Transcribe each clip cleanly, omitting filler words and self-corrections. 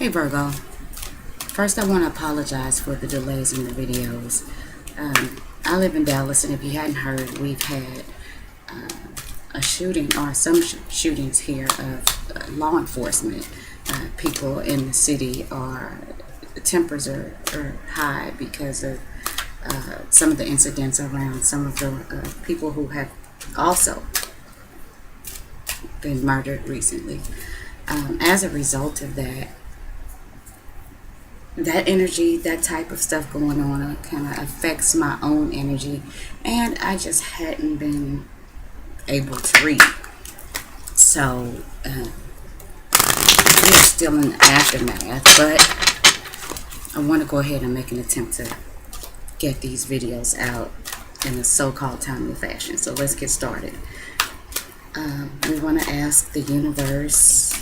Hey Virgo, first I want to apologize for the delays in the videos. I live in Dallas, and if you hadn't heard, we've had a shooting or some shootings here of law enforcement. People in the city tempers are high because of some of the incidents around some of the people who have also been murdered recently. As a result of that energy, that type of stuff going on, kind of affects my own energy, and I just hadn't been able to read. So it's still in the aftermath, but I want to go ahead and make an attempt to get these videos out in a so-called timely fashion. So let's get started. We want to ask the universe,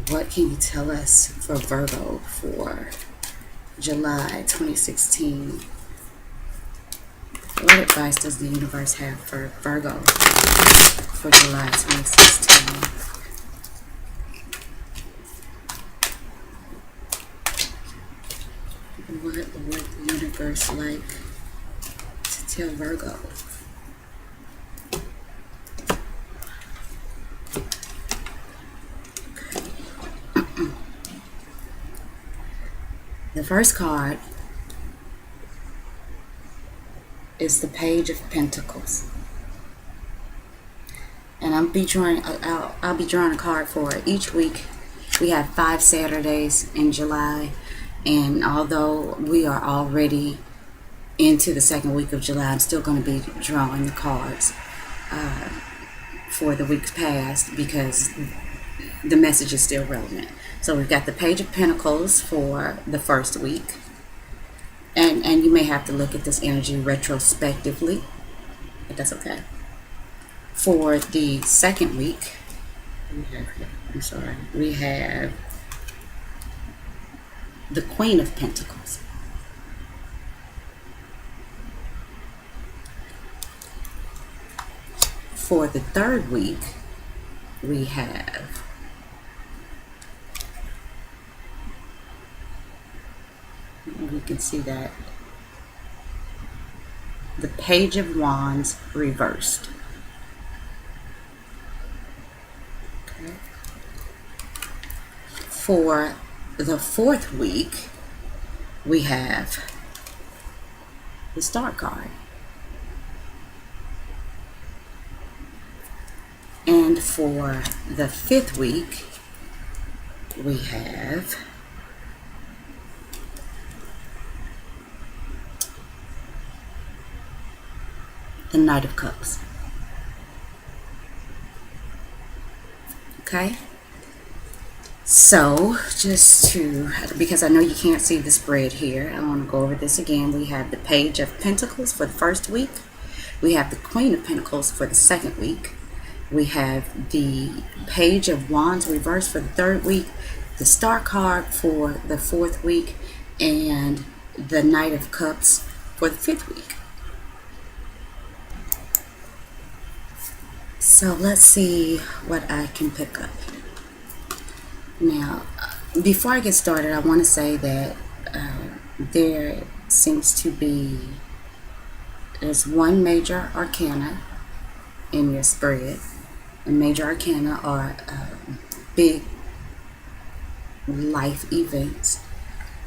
what can you tell us for Virgo for July 2016? What advice does the universe have for Virgo for July 2016? What would the universe like to tell Virgo? The first card is the Page of Pentacles, and I'll be drawing a card for each week. We have 5 Saturdays in July, and although we are already into the second week of July, I'm still going to be drawing the cards for the weeks past because the message is still relevant. So we've got the Page of Pentacles for the first week. And you may have to look at this energy retrospectively, but that's okay. For the second week, we have the Queen of Pentacles. For the third week, we have you can see that the Page of Wands reversed. Okay. For the fourth week, we have the Star card. And for the fifth week, we have the Knight of Cups. Okay? So, because I know you can't see the spread here, I want to go over this again. We have the Page of Pentacles for the first week. We have the Queen of Pentacles for the second week. We have the Page of Wands reversed for the third week, the Star card for the fourth week, and the Knight of Cups for the fifth week. So let's see what I can pick up. Now, before I get started, I want to say that there seems to be, there's one major arcana in your spread. And major arcana are big life events.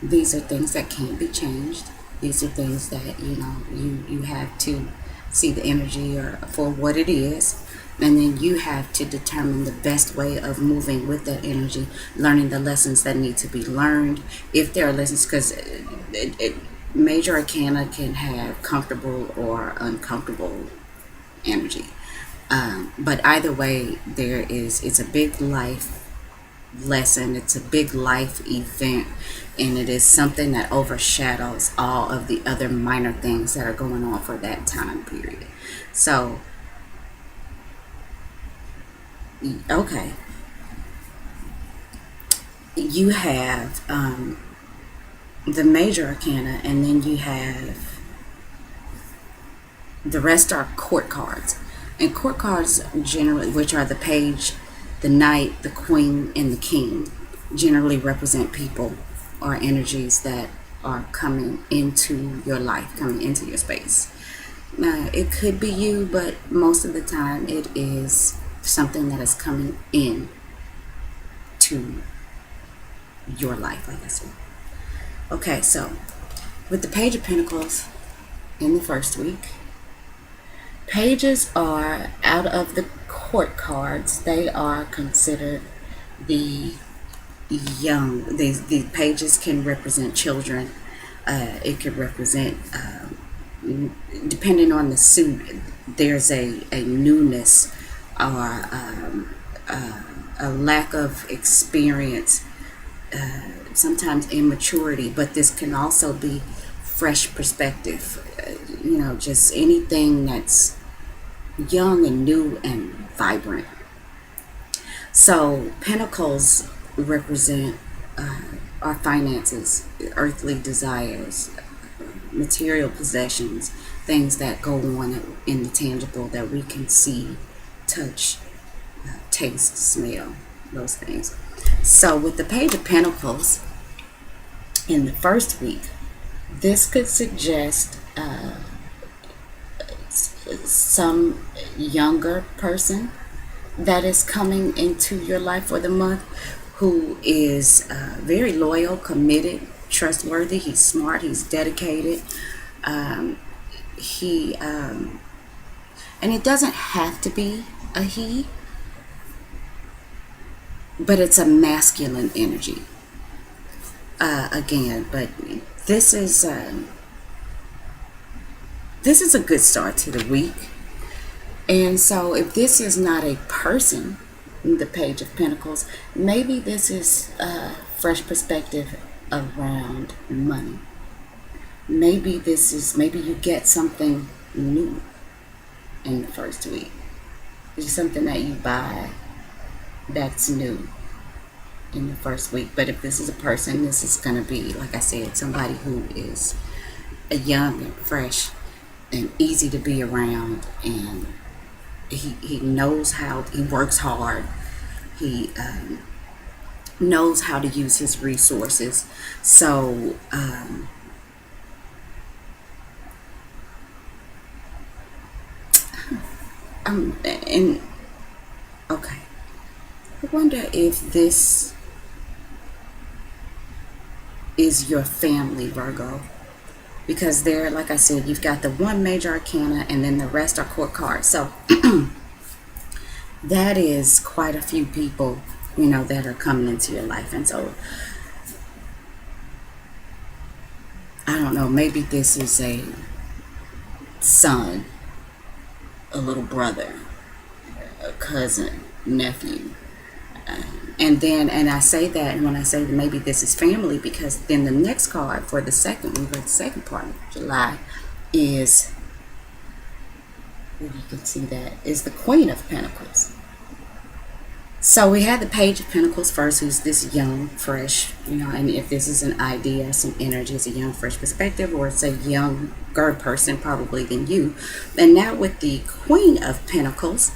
These are things that can't be changed. These are things that, you have to see the energy for what it is. And then you have to determine the best way of moving with that energy, learning the lessons that need to be learned. If there are lessons, because major arcana can have comfortable or uncomfortable energy. But either way, it's a big life lesson. It's a big life event, and it is something that overshadows all of the other minor things that are going on for that time period. So, okay, you have the major arcana, and then you have the rest are court cards. And court cards generally, which are the Page, the Knight, the Queen, and the King, generally represent people or energies that are coming into your life, coming into your space. Now, it could be you, but most of the time it is something that is coming in to your life, like I said. Okay, so with the Page of Pentacles in the first week, pages are out of the court cards. They are considered the young. These pages can represent children. It could represent, depending on the suit, there's a newness or a lack of experience, sometimes immaturity, but this can also be fresh perspective. Just anything that's young and new and vibrant. So pentacles represent our finances, earthly desires, material possessions, things that go on in the tangible that we can see, touch, taste, smell, those things. So with the Page of Pentacles in the first week, this could suggest some younger person that is coming into your life for the month, who is very loyal, committed, trustworthy. He's smart, he's dedicated. He and it doesn't have to be a he, but it's a masculine energy. Again, but this is a good start to the week. And so if this is not a person, the Page of Pentacles, maybe this is a fresh perspective around money. Maybe you get something new in the first week. It's something that you buy that's new in the first week. But if this is a person, this is going to be, like I said, somebody who is young and fresh and easy to be around, and he knows how, he works hard, he knows how to use his resources. So and okay, I wonder if this is your family, Virgo, because there, like I said, you've got the one major arcana and then the rest are court cards. So that is quite a few people, that are coming into your life. And so I don't know, maybe this is a son, a little brother, a cousin, nephew. And I say that, and when I say that maybe this is family, because then the next card for the second part of July is, you can see that, is the Queen of Pentacles. So we had the Page of Pentacles first, who's this young, fresh, and if this is an idea, some energy, it's a young, fresh perspective, or it's a younger person probably than you. And now with the Queen of Pentacles,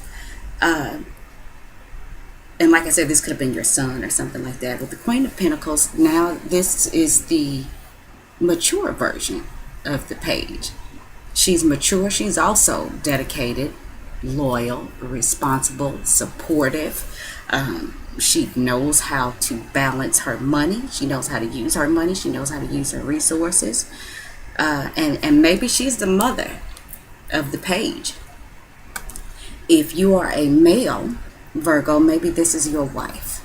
and like I said, this could have been your son or something like that. With the Queen of Pentacles, now this is the mature version of the page. She's mature. She's also dedicated, loyal, responsible, supportive. She knows how to balance her money. She knows how to use her money. She knows how to use her resources. And maybe she's the mother of the page. If you are a male, Virgo, maybe this is your wife.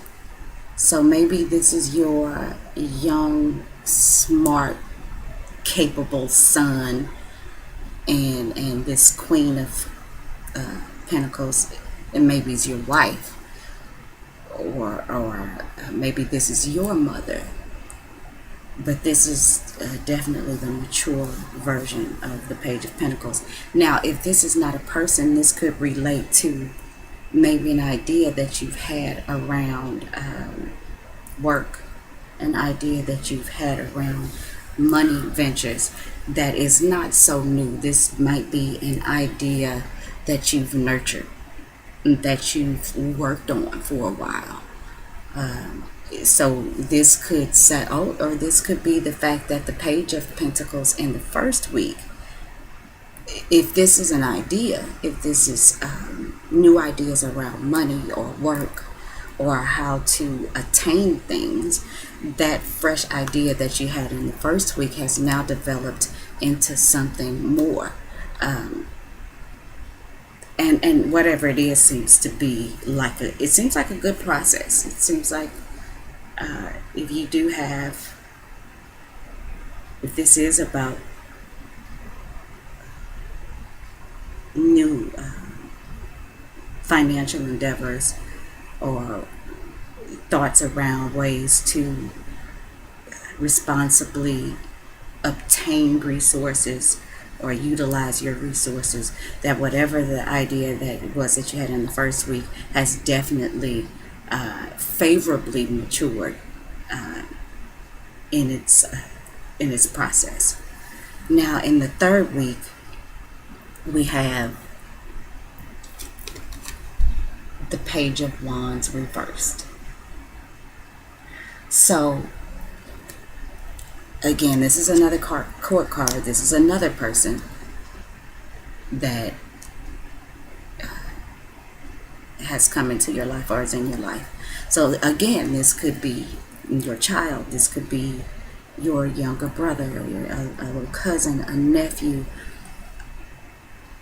So maybe this is your young, smart, capable son, and this Queen of Pentacles, and maybe it's your wife, or maybe this is your mother. But this is definitely the mature version of the Page of Pentacles. Now, if this is not a person, this could relate to maybe an idea that you've had around work, an idea that you've had around money ventures that is not so new. This might be an idea that you've nurtured, that you've worked on for a while. So this could say, oh, or this could be the fact that the Page of Pentacles in the first week, if this is an idea, if this is new ideas around money or work or how to attain things, that fresh idea that you had in the first week has now developed into something more. And whatever it is seems to be like it seems like a good process. It seems like if you do have, if this is about new financial endeavors or thoughts around ways to responsibly obtain resources or utilize your resources, that whatever the idea that it was that you had in the first week has definitely favorably matured in its process. Now in the third week we have the Page of Wands reversed. So again, this is another court card. This is another person that has come into your life or is in your life. So again, this could be your child. This could be your younger brother or a little cousin, a nephew.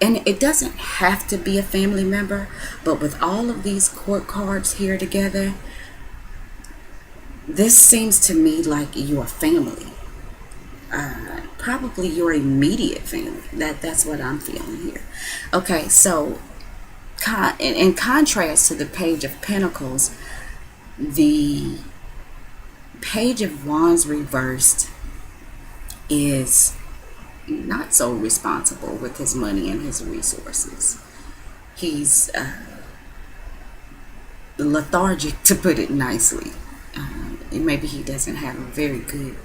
And it doesn't have to be a family member, but with all of these court cards here together, this seems to me like your family. Probably your immediate family. That's what I'm feeling here. Okay, so in contrast to the Page of Pentacles, the Page of Wands reversed is not so responsible with his money and his resources. He's lethargic, to put it nicely. Maybe he doesn't have a very good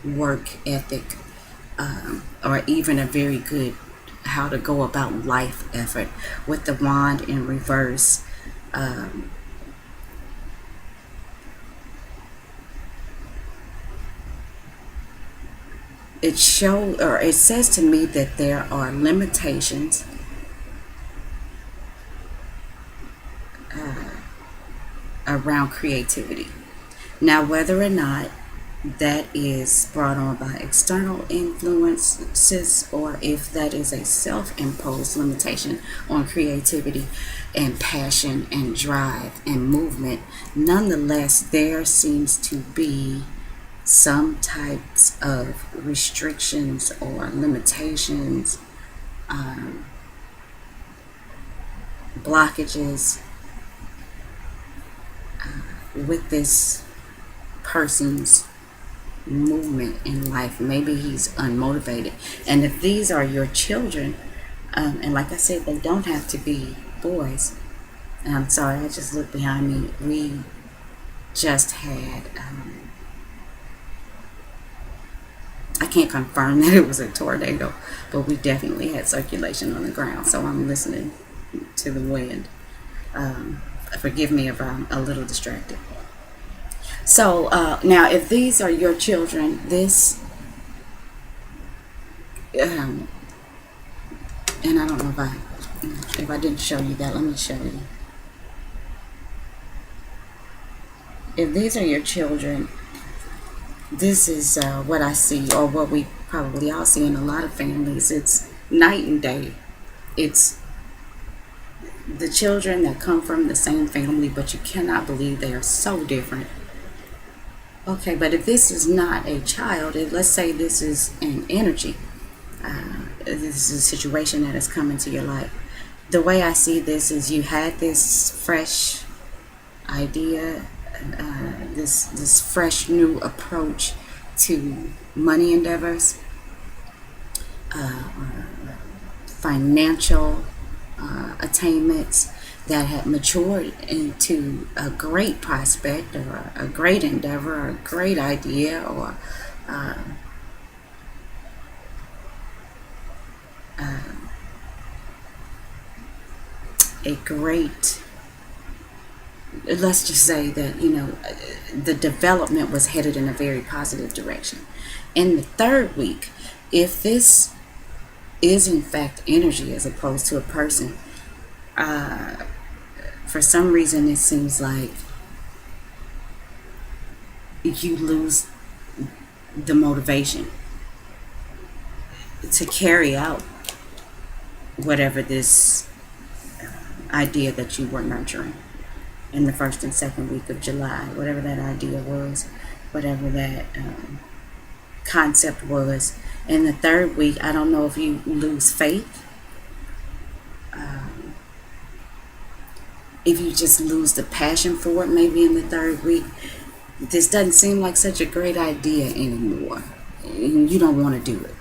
work ethic, or even a very good how to go about life effort. With the wand in reverse, it says to me that there are limitations around creativity. Now, whether or not that is brought on by external influences or if that is a self-imposed limitation on creativity and passion and drive and movement, nonetheless, there seems to be some types of restrictions or limitations, blockages with this person's movement in life. Maybe he's unmotivated. And if these are your children, and like I said, they don't have to be boys. And I'm sorry, I just looked behind me. We just had, I can't confirm that it was a tornado, but we definitely had circulation on the ground. So I'm listening to the wind. Forgive me if I'm a little distracted. So now, if these are your children, this, and I don't know if I didn't show you that, let me show you. If these are your children, this is what I see, or what we probably all see in a lot of families. It's night and day. It's the children that come from the same family, but you cannot believe they are so different. Okay, but if this is not a child, let's say this is an energy, this is a situation that has come into your life. The way I see this is you had this fresh idea, this fresh new approach to money endeavors, financial attainments that had matured into a great prospect or a great endeavor or a great idea or a great let's just say that, the development was headed in a very positive direction. In the third week, if this is in fact energy as opposed to a person, for some reason it seems like you lose the motivation to carry out whatever this idea that you were nurturing in the first and second week of July, whatever that idea was, whatever that concept was. In the third week, I don't know if you lose faith, if you just lose the passion for it, maybe in the third week. This doesn't seem like such a great idea anymore. You don't want to do it.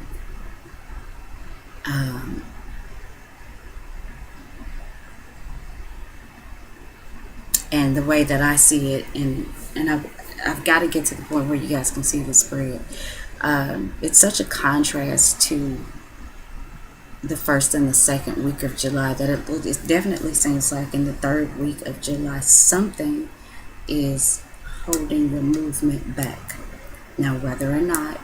And the way that I see it, and I've got to get to the point where you guys can see the spread. It's such a contrast to the first and the second week of July that it definitely seems like in the third week of July something is holding your movement back. Now, whether or not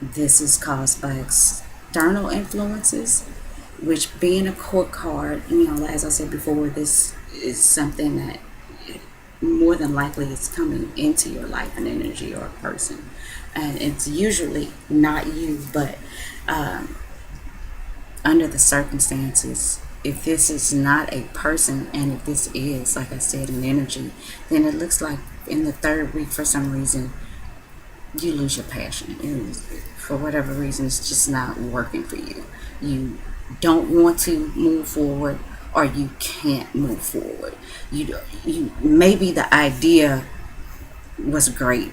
this is caused by external influences, which being a court card, as I said before, this is something that more than likely is coming into your life, an energy or a person. And it's usually not you, but under the circumstances, if this is not a person and if this is, like I said, an energy, then it looks like in the third week, for some reason, you lose your passion. And for whatever reason, it's just not working for you. You don't want to move forward, or you can't move forward. You maybe the idea was great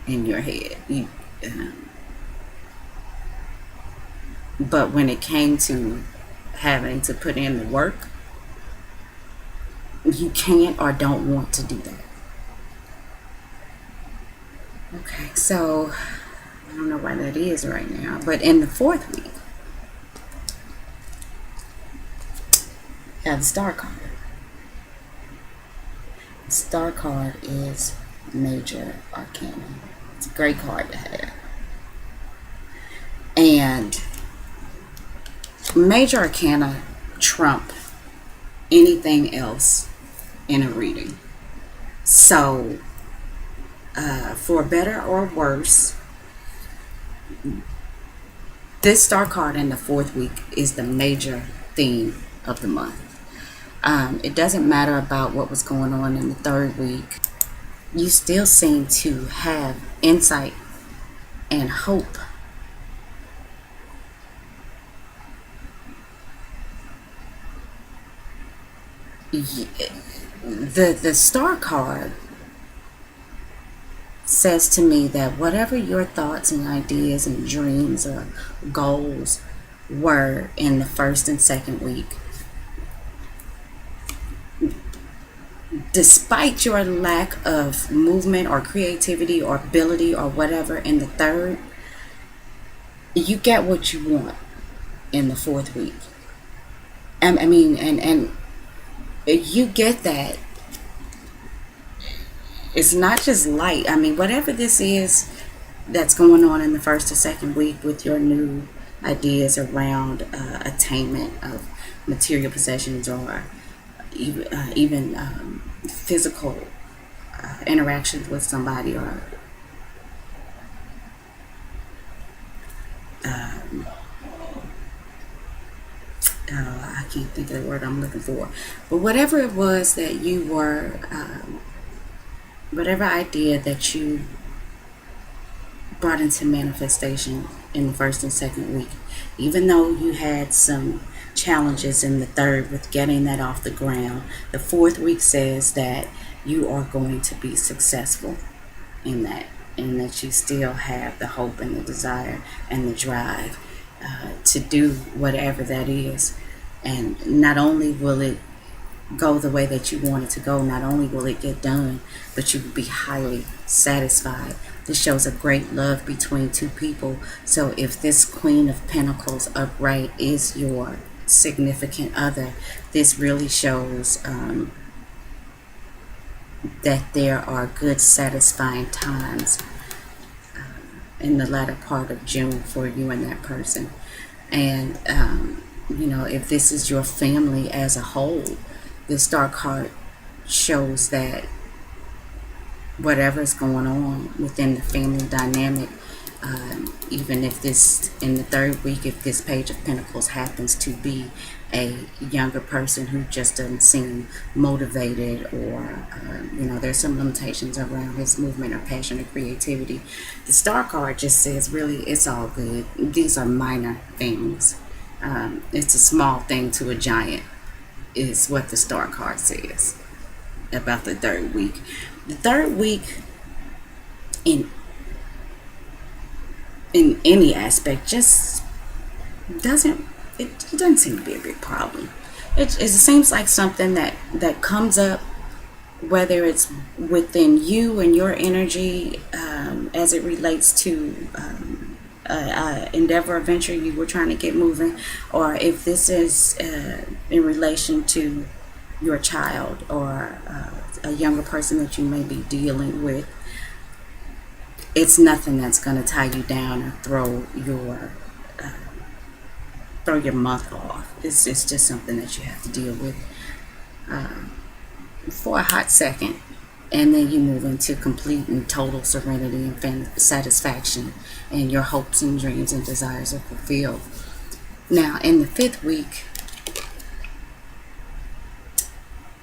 in your head. But when it came to having to put in the work, you can't or don't want to do that. Okay, so I don't know why that is right now, but in the fourth week, you have the Star card. The Star card is Major Arcana. It's a great card to have. And Major Arcana trump anything else in a reading. So, for better or worse, this Star card in the fourth week is the major theme of the month. It doesn't matter about what was going on in the third week. You still seem to have insight and hope. The Star card says to me that whatever your thoughts and ideas and dreams or goals were in the first and second week, despite your lack of movement or creativity or ability or whatever in the third, you get what you want in the fourth week. And you get that. It's not just light. Whatever this is that's going on in the first or second week with your new ideas around attainment of material possessions, or even physical interactions with somebody, or I can't think of the word I'm looking for. But whatever it was that you were, whatever idea that you brought into manifestation in the first and second week, even though you had some challenges in the third with getting that off the ground, the fourth week says that you are going to be successful in that, and that you still have the hope and the desire and the drive to do whatever that is. And not only will it go the way that you want it to go, not only will it get done, but you will be highly satisfied. This shows a great love between two people. So if this Queen of Pentacles upright is your significant other, this really shows that there are good, satisfying times in the latter part of June for you and that person. And, if this is your family as a whole, the star card shows that whatever's going on within the family dynamic, even if this, in the third week, if this Page of Pentacles happens to be a younger person who just doesn't seem motivated, or there's some limitations around his movement or passion or creativity, the star card just says really it's all good. These are minor things. It's a small thing to a giant, is what the star card says about the third week. The third week, in any aspect, just doesn't it doesn't seem to be a big problem. It seems like something that comes up, whether it's within you and your energy, as it relates to endeavor or venture you were trying to get moving, or if this is in relation to your child, or a younger person that you may be dealing with. It's nothing that's going to tie you down or throw your month off. It's just something that you have to deal with for a hot second, and then you move into complete and total serenity and satisfaction, and your hopes and dreams and desires are fulfilled. Now, in the fifth week,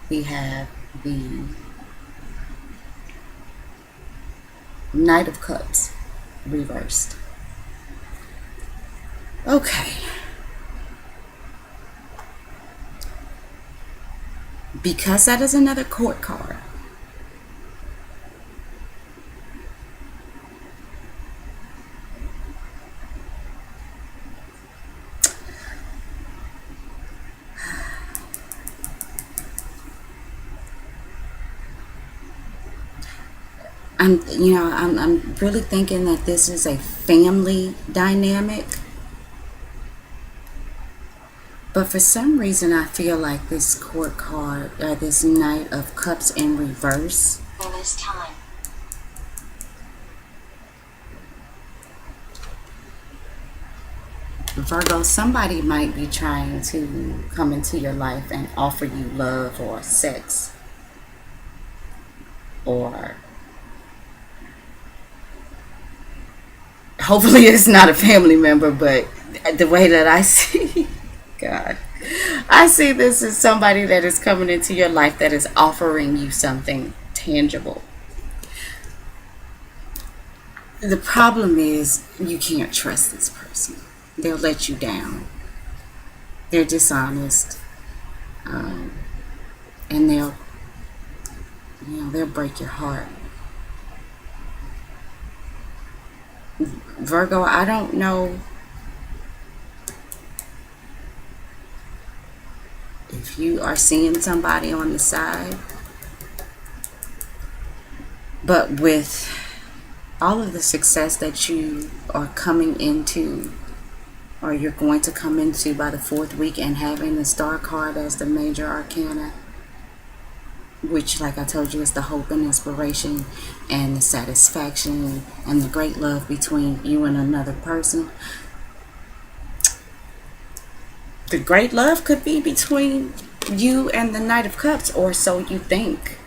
we have the Knight of Cups reversed. Okay. Because that is another court card, I'm really thinking that this is a family dynamic. But for some reason, I feel like this court card, or this Knight of Cups in reverse, bonus time. Virgo, somebody might be trying to come into your life and offer you love or sex, or hopefully it's not a family member, but the way that I see God, I see this as somebody that is coming into your life that is offering you something tangible. The problem is you can't trust this person. They'll let you down. They're dishonest, and they'll break your heart. Virgo, I don't know if you are seeing somebody on the side, but with all of the success that you are coming into, or you're going to come into by the fourth week, and having the star card as the major arcana, which, like I told you, is the hope and inspiration and the satisfaction and the great love between you and another person. The great love could be between you and the Knight of Cups, or so you think.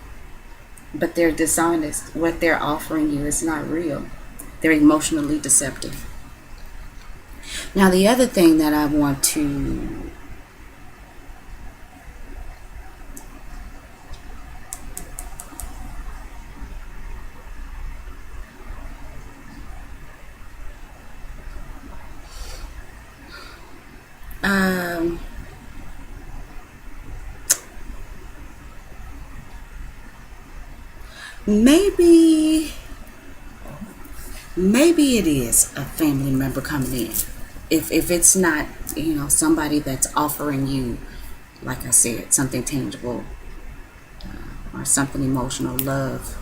But they're dishonest. What they're offering you is not real. They're emotionally deceptive. Now, the other thing that I want to maybe it is a family member coming in. If it's not, somebody that's offering you, like I said, something tangible, or something emotional, love,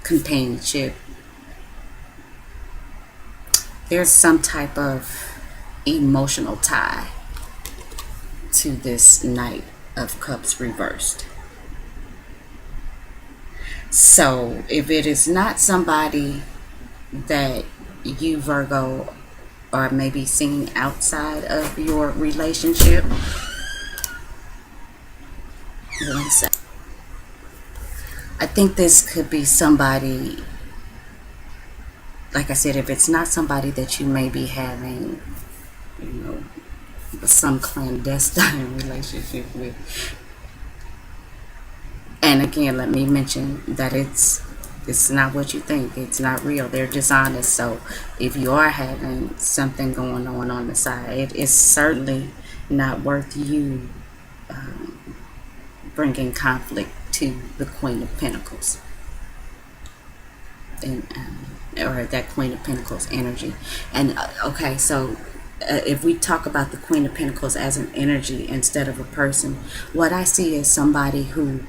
companionship, there's some type of emotional tie to this Knight of Cups reversed. So if it is not somebody that you, Virgo, are maybe seeing outside of your relationship, one sec. I think this could be somebody, like I said, if it's not somebody that you may be having, you know, some clandestine relationship with. And again, let me mention that it's not what you think. It's not real. They're dishonest. So if you are having something going on the side, it is certainly not worth you bringing conflict to the Queen of Pentacles, and or that Queen of Pentacles energy. And okay, so if we talk about the Queen of Pentacles as an energy instead of a person, what I see is somebody who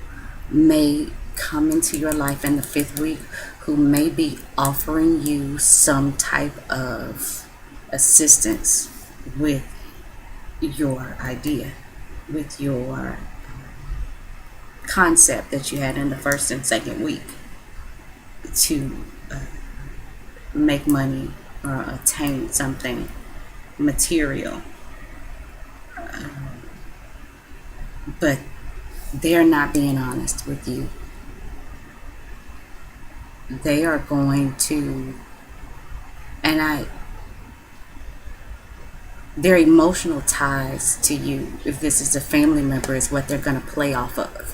may come into your life in the 5th week, who may be offering you some type of assistance with your idea, with your concept that you had in the 1st and 2nd week to make money or attain something material. But they're not being honest with you. They are going to, and their emotional ties to you, if this is a family member, is what they're going to play off of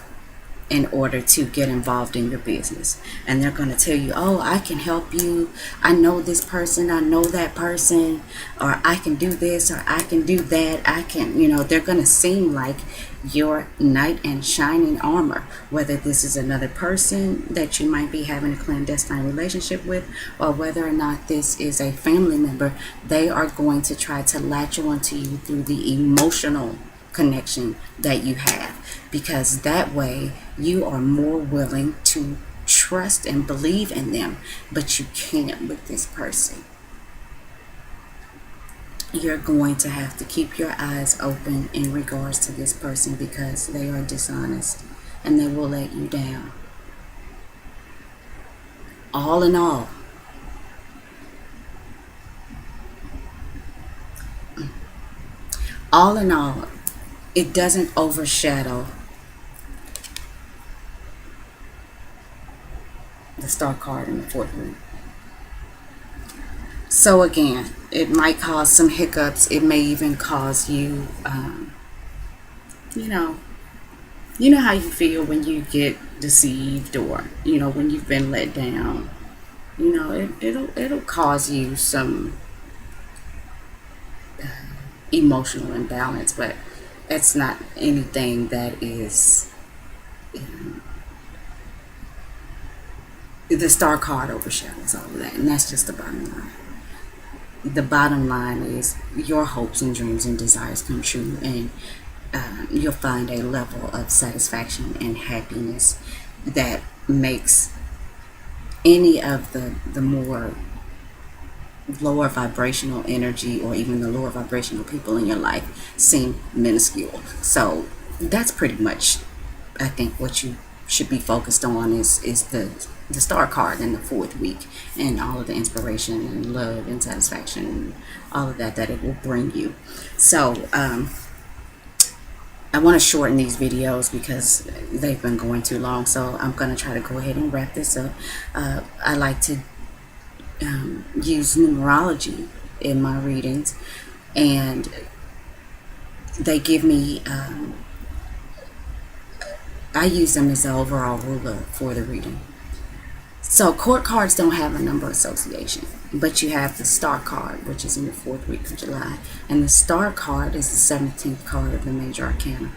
in order to get involved in your business. And they're going to tell you, oh, I can help you, I know this person, I know that person, or I can do this, or I can do that, I can, they're going to seem like your knight in shining armor, whether this is another person that you might be having a clandestine relationship with, or whether or not this is a family member. They are going to try to latch onto you through the emotional connection that you have, because that way you are more willing to trust and believe in them. But you can't with this person. You're going to have to keep your eyes open in regards to this person, because they are dishonest and they will let you down. All in all, it doesn't overshadow the Star card in the 4th week. So again, it might cause some hiccups. It may even cause you, you know how you feel when you get deceived, or when you've been let down. It'll cause you some emotional imbalance, but it's not anything that is. The Star card overshadows all of that, and that's just the bottom line. The bottom line is your hopes and dreams and desires come true, and you'll find a level of satisfaction and happiness that makes any of the more lower vibrational energy, or even the lower vibrational people in your life, seem minuscule. So that's pretty much, I think, what you should be focused on is the Star card in the 4th week, and all of the inspiration and love and satisfaction and all of that it will bring you. So I want to shorten these videos because they've been going too long, so I'm going to try to go ahead and wrap this up. I like to use numerology in my readings, and they give me I use them as the overall ruler for the reading. So court cards don't have a number association, but you have the Star card, which is in the 4th week of July, and the Star card is the 17th card of the major arcana.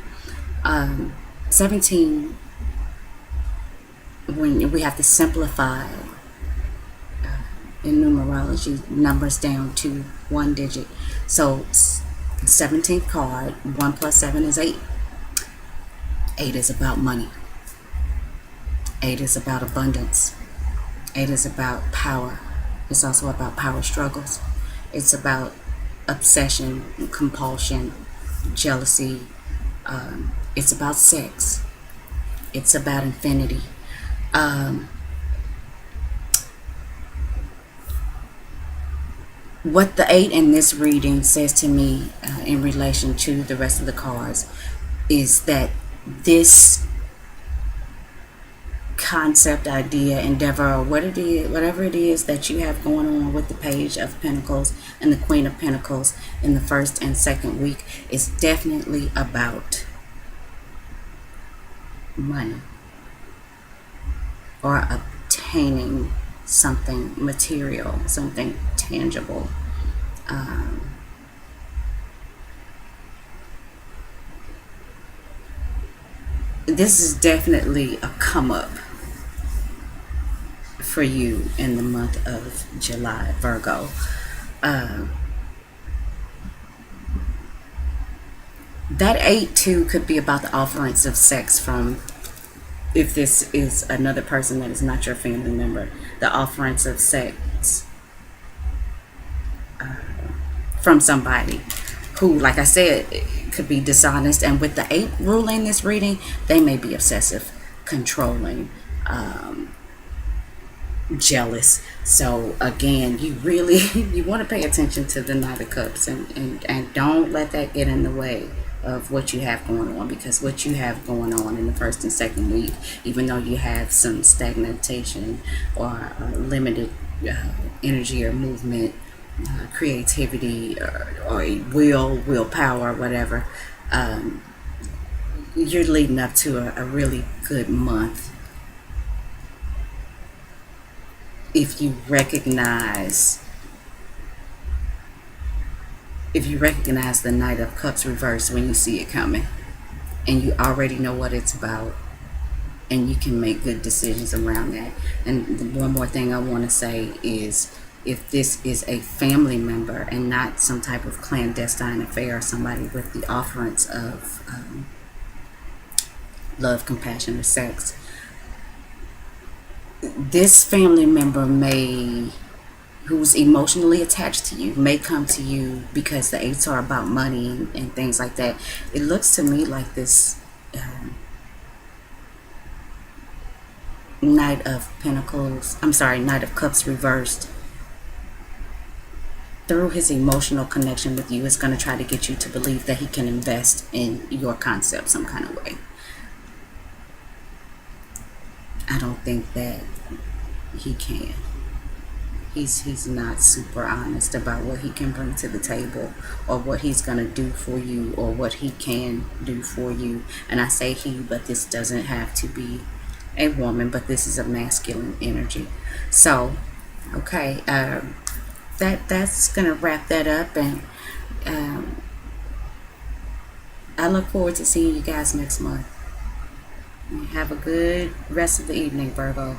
17, when we have to simplify in numerology numbers down to 1 digit. So 17th card, 1 plus 7 is 8. 8 is about money. 8 is about abundance. 8 is about power. It's also about power struggles. It's about obsession, compulsion, jealousy. It's about sex. It's about infinity. Um, what the eight in this reading says to me in relation to the rest of the cards is that this concept, idea, endeavor, or what it is, whatever it is that you have going on with the Page of Pentacles and the Queen of Pentacles in the first and second week, is definitely about money or obtaining something material, something tangible. Um, this is definitely a come up for you in the month of July, Virgo. Uh, that eight too could be about the offerings of sex from, if this is another person that is not your family member, the offerings of sex from somebody who, like I said, could be dishonest. And with the eight ruling this reading, they may be obsessive, controlling, jealous. So again, you really you want to pay attention to the Knight of Cups, and don't let that get in the way of what you have going on, because what you have going on in the first and second week, even though you have some stagnation or limited energy or movement, creativity, or willpower, whatever, you're leading up to a really good month if you recognize the Knight of Cups reversed when you see it coming, and you already know what it's about, and you can make good decisions around that. And one more thing I want to say is, if this is a family member and not some type of clandestine affair, somebody with the offerings of love, compassion, or sex, this family member who's emotionally attached to you may come to you because the eights are about money and things like that. It looks to me like this Knight of Cups reversed, through his emotional connection with you, is going to try to get you to believe that he can invest in your concept some kind of way. I don't think that he can. He's not super honest about what he can bring to the table, or what he's going to do for you, or what he can do for you. And I say he, but this doesn't have to be a woman, but this is a masculine energy. So okay, that's gonna wrap that up, and I look forward to seeing you guys next month. Have a good rest of the evening, Virgo.